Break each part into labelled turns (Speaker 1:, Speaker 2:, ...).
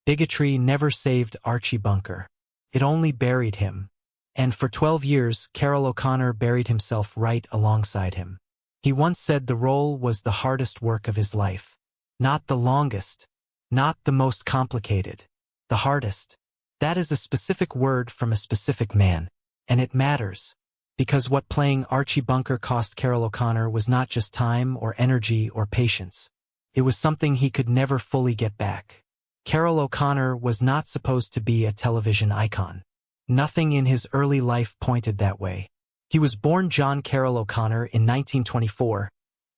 Speaker 1: Bigotry never saved Archie Bunker. It only buried him. And for 12 years, Carroll O'Connor buried himself right alongside him. He once said the role was the hardest work of his life. Not the longest. Not the most complicated. The hardest. That is a specific word from a specific man. And it matters. Because what playing Archie Bunker cost Carroll O'Connor was not just time or energy or patience. It was something he could never fully get back. Carroll O'Connor was not supposed to be a television icon. Nothing in his early life pointed that way. He was born John Carroll O'Connor in 1924,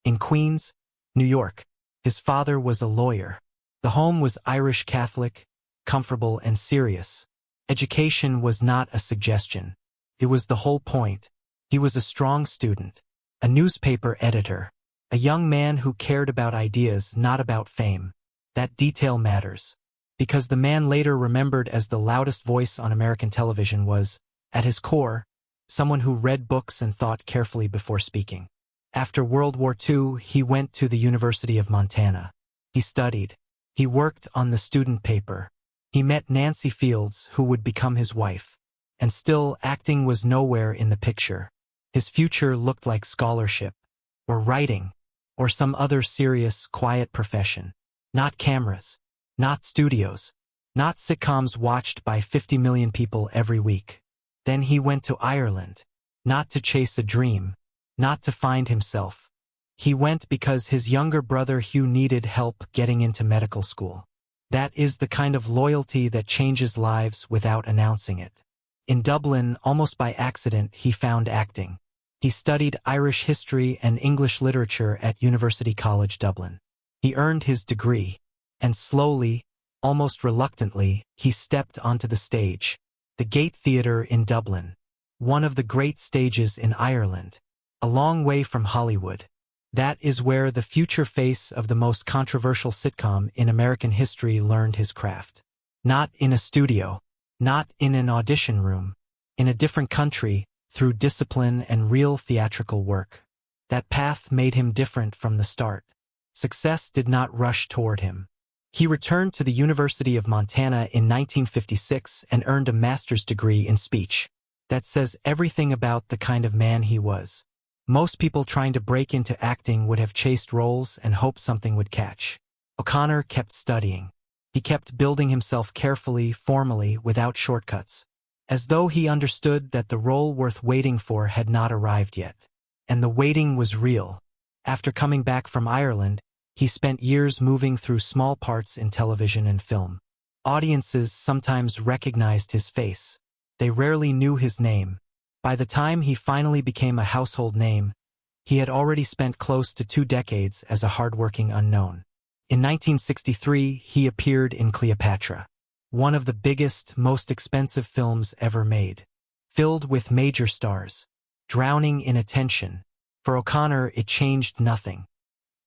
Speaker 1: in Queens, New York. His father was a lawyer. The home was Irish Catholic, comfortable and serious. Education was not a suggestion. It was the whole point. He was a strong student, a newspaper editor, a young man who cared about ideas, not about fame. That detail matters. Because the man later remembered as the loudest voice on American television was, at his core, someone who read books and thought carefully before speaking. After World War II, he went to the University of Montana. He studied. He worked on the student paper. He met Nancy Fields, who would become his wife. And still, acting was nowhere in the picture. His future looked like scholarship, or writing, or some other serious, quiet profession. Not cameras. Not studios. Not sitcoms watched by 50 million people every week. Then he went to Ireland. Not to chase a dream. Not to find himself. He went because his younger brother Hugh needed help getting into medical school. That is the kind of loyalty that changes lives without announcing it. In Dublin, almost by accident, he found acting. He studied Irish history and English literature at University College Dublin. He earned his degree. And slowly, almost reluctantly, he stepped onto the stage. The Gate Theatre in Dublin. One of the great stages in Ireland. A long way from Hollywood. That is where the future face of the most controversial sitcom in American history learned his craft. Not in a studio. Not in an audition room. In a different country, through discipline and real theatrical work. That path made him different from the start. Success did not rush toward him. He returned to the University of Montana in 1956 and earned a master's degree in speech. That says everything about the kind of man he was. Most people trying to break into acting would have chased roles and hoped something would catch. O'Connor kept studying. He kept building himself carefully, formally, without shortcuts. As though he understood that the role worth waiting for had not arrived yet. And the waiting was real. After coming back from Ireland, he spent years moving through small parts in television and film. Audiences sometimes recognized his face. They rarely knew his name. By the time he finally became a household name, he had already spent close to 2 decades as a hardworking unknown. In 1963, he appeared in Cleopatra, one of the biggest, most expensive films ever made. Filled with major stars, drowning in attention. For O'Connor, it changed nothing.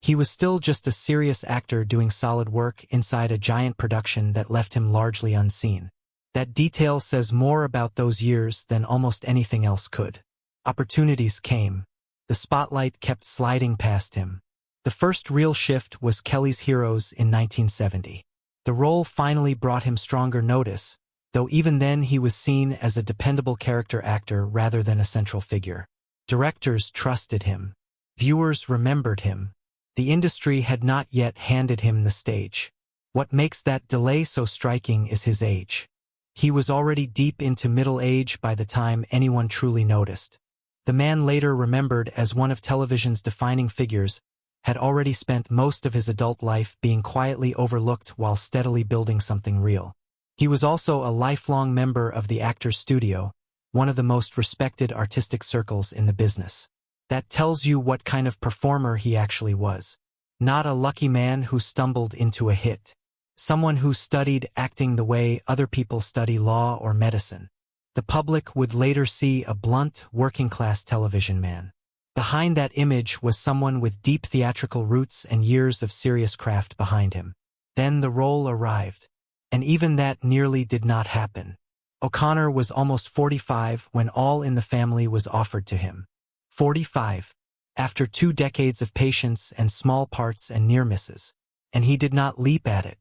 Speaker 1: He was still just a serious actor doing solid work inside a giant production that left him largely unseen. That detail says more about those years than almost anything else could. Opportunities came. The spotlight kept sliding past him. The first real shift was Kelly's Heroes in 1970. The role finally brought him stronger notice, though even then he was seen as a dependable character actor rather than a central figure. Directors trusted him. Viewers remembered him. The industry had not yet handed him the stage. What makes that delay so striking is his age. He was already deep into middle age by the time anyone truly noticed. The man later remembered as one of television's defining figures, had already spent most of his adult life being quietly overlooked while steadily building something real. He was also a lifelong member of the Actors Studio, one of the most respected artistic circles in the business. That tells you what kind of performer he actually was. Not a lucky man who stumbled into a hit. Someone who studied acting the way other people study law or medicine. The public would later see a blunt, working-class television man. Behind that image was someone with deep theatrical roots and years of serious craft behind him. Then the role arrived. And even that nearly did not happen. O'Connor was almost 45 when All in the Family was offered to him. 45. After 2 decades of patience and small parts and near misses. And he did not leap at it.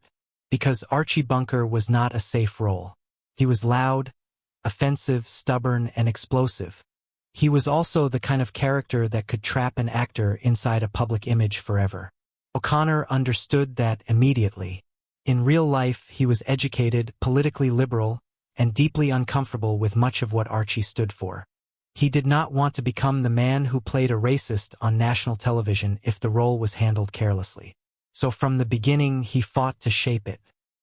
Speaker 1: Because Archie Bunker was not a safe role. He was loud, offensive, stubborn, and explosive. He was also the kind of character that could trap an actor inside a public image forever. O'Connor understood that immediately. In real life, he was educated, politically liberal, and deeply uncomfortable with much of what Archie stood for. He did not want to become the man who played a racist on national television if the role was handled carelessly. So from the beginning, he fought to shape it.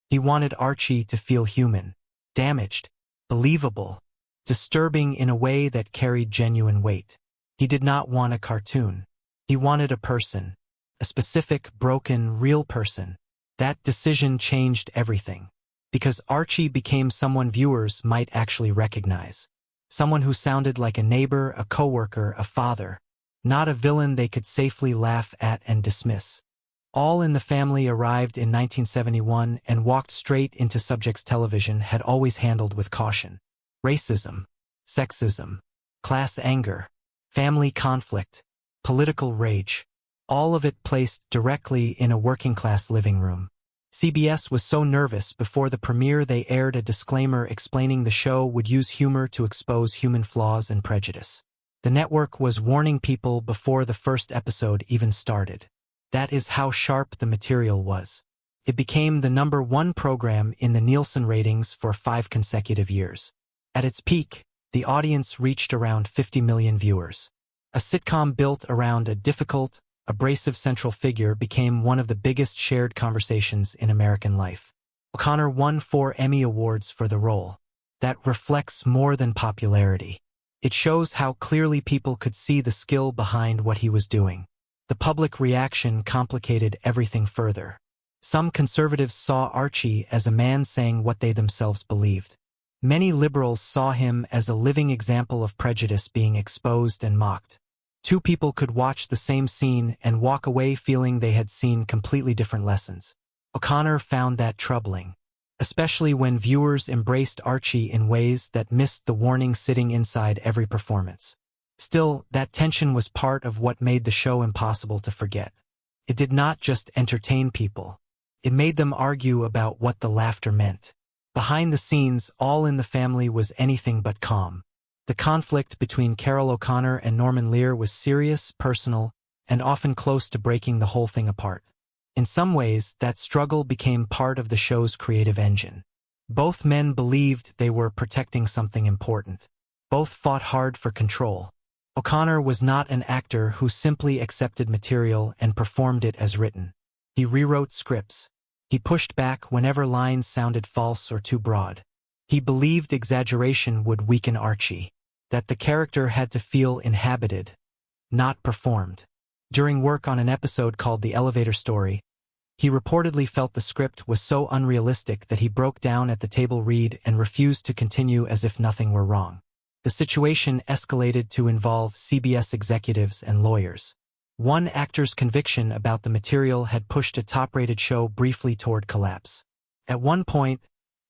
Speaker 1: He wanted Archie to feel human, damaged, believable, disturbing in a way that carried genuine weight. He did not want a cartoon. He wanted a person, a specific, broken, real person. That decision changed everything. Because Archie became someone viewers might actually recognize. Someone who sounded like a neighbor, a coworker, a father. Not a villain they could safely laugh at and dismiss. All in the Family arrived in 1971 and walked straight into subjects television had always handled with caution. Racism, sexism, class anger, family conflict, political rage. All of it placed directly in a working-class living room. CBS was so nervous before the premiere they aired a disclaimer explaining the show would use humor to expose human flaws and prejudice. The network was warning people before the first episode even started. That is how sharp the material was. It became the #1 program in the Nielsen ratings for 5 consecutive years. At its peak, the audience reached around 50 million viewers. A sitcom built around a difficult, abrasive central figure became one of the biggest shared conversations in American life. O'Connor won 4 Emmy Awards for the role. That reflects more than popularity. It shows how clearly people could see the skill behind what he was doing. The public reaction complicated everything further. Some conservatives saw Archie as a man saying what they themselves believed. Many liberals saw him as a living example of prejudice being exposed and mocked. 2 people could watch the same scene and walk away feeling they had seen completely different lessons. O'Connor found that troubling, especially when viewers embraced Archie in ways that missed the warning sitting inside every performance. Still, that tension was part of what made the show impossible to forget. It did not just entertain people. It made them argue about what the laughter meant. Behind the scenes, All in the Family was anything but calm. The conflict between Carroll O'Connor and Norman Lear was serious, personal, and often close to breaking the whole thing apart. In some ways, that struggle became part of the show's creative engine. Both men believed they were protecting something important. Both fought hard for control. O'Connor was not an actor who simply accepted material and performed it as written. He rewrote scripts. He pushed back whenever lines sounded false or too broad. He believed exaggeration would weaken Archie, that the character had to feel inhabited, not performed. During work on an episode called The Elevator Story, he reportedly felt the script was so unrealistic that he broke down at the table read and refused to continue as if nothing were wrong. The situation escalated to involve CBS executives and lawyers. One actor's conviction about the material had pushed a top-rated show briefly toward collapse. At one point,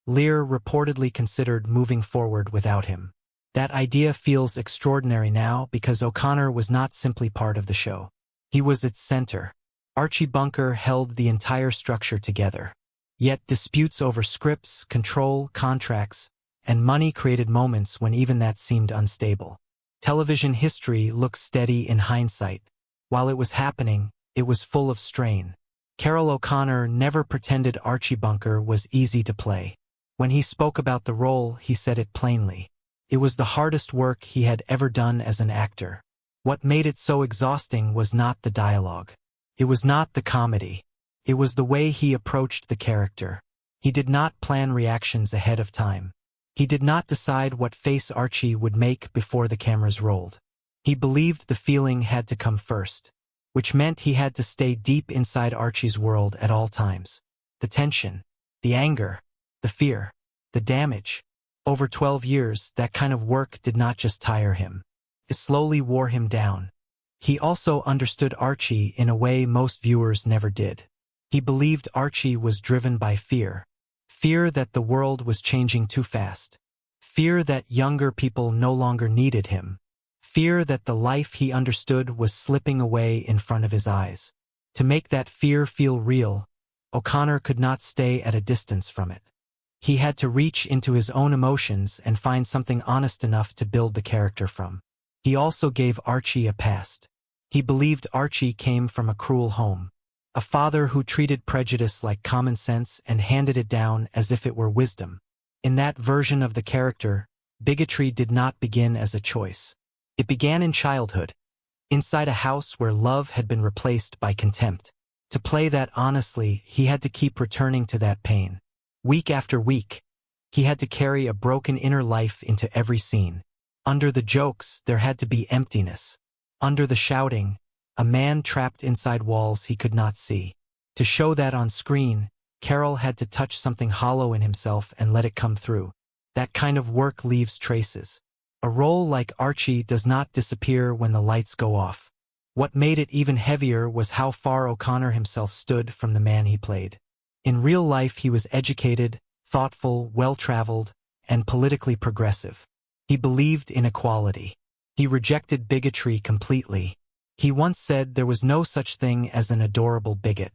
Speaker 1: Lear reportedly considered moving forward without him. That idea feels extraordinary now because O'Connor was not simply part of the show. He was its center. Archie Bunker held the entire structure together. Yet disputes over scripts, control, contracts, and money created moments when even that seemed unstable. Television history looks steady in hindsight. While it was happening, it was full of strain. Carroll O'Connor never pretended Archie Bunker was easy to play. When he spoke about the role, he said it plainly. It was the hardest work he had ever done as an actor. What made it so exhausting was not the dialogue. It was not the comedy. It was the way he approached the character. He did not plan reactions ahead of time. He did not decide what face Archie would make before the cameras rolled. He believed the feeling had to come first, which meant he had to stay deep inside Archie's world at all times. The tension, the anger, the fear, the damage. Over 12 years, that kind of work did not just tire him. It slowly wore him down. He also understood Archie in a way most viewers never did. He believed Archie was driven by fear. Fear that the world was changing too fast. Fear that younger people no longer needed him. Fear that the life he understood was slipping away in front of his eyes. To make that fear feel real, O'Connor could not stay at a distance from it. He had to reach into his own emotions and find something honest enough to build the character from. He also gave Archie a past. He believed Archie came from a cruel home. A father who treated prejudice like common sense and handed it down as if it were wisdom. In that version of the character, bigotry did not begin as a choice. It began in childhood, inside a house where love had been replaced by contempt. To play that honestly, he had to keep returning to that pain. Week after week, he had to carry a broken inner life into every scene. Under the jokes, there had to be emptiness. Under the shouting, a man trapped inside walls he could not see. To show that on screen, Carroll had to touch something hollow in himself and let it come through. That kind of work leaves traces. A role like Archie does not disappear when the lights go off. What made it even heavier was how far O'Connor himself stood from the man he played. In real life he was educated, thoughtful, well-traveled, and politically progressive. He believed in equality. He rejected bigotry completely. He once said there was no such thing as an adorable bigot.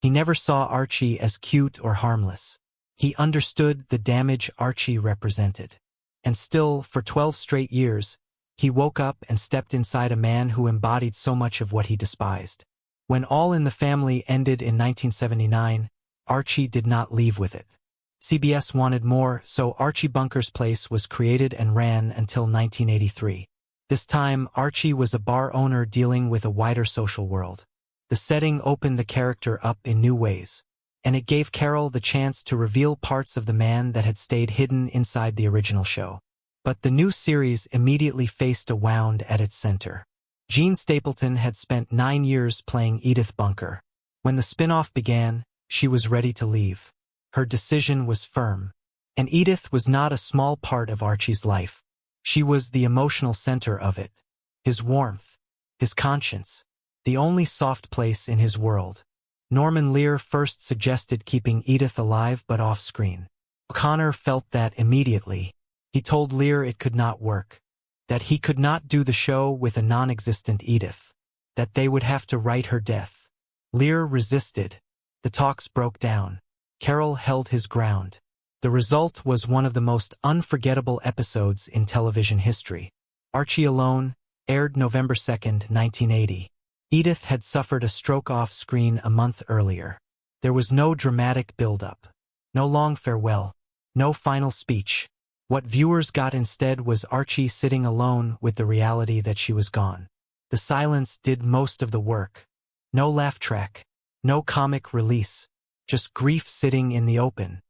Speaker 1: He never saw Archie as cute or harmless. He understood the damage Archie represented. And still, for 12 straight years, he woke up and stepped inside a man who embodied so much of what he despised. When All in the Family ended in 1979, Archie did not leave with it. CBS wanted more, so Archie Bunker's Place was created and ran until 1983. This time, Archie was a bar owner dealing with a wider social world. The setting opened the character up in new ways, and it gave Carroll the chance to reveal parts of the man that had stayed hidden inside the original show. But the new series immediately faced a wound at its center. Jean Stapleton had spent 9 years playing Edith Bunker. When the spin-off began, she was ready to leave. Her decision was firm. And Edith was not a small part of Archie's life. She was the emotional center of it. His warmth, his conscience, the only soft place in his world. Norman Lear first suggested keeping Edith alive but off-screen. O'Connor felt that immediately. He told Lear it could not work, that he could not do the show with a non-existent Edith, that they would have to write her death. Lear resisted. The talks broke down. Carroll held his ground. The result was one of the most unforgettable episodes in television history. Archie Alone aired November 2, 1980. Edith had suffered a stroke off-screen a month earlier. There was no dramatic build-up, no long farewell, no final speech. What viewers got instead was Archie sitting alone with the reality that she was gone. The silence did most of the work. No laugh track, no comic release, just grief sitting in the open.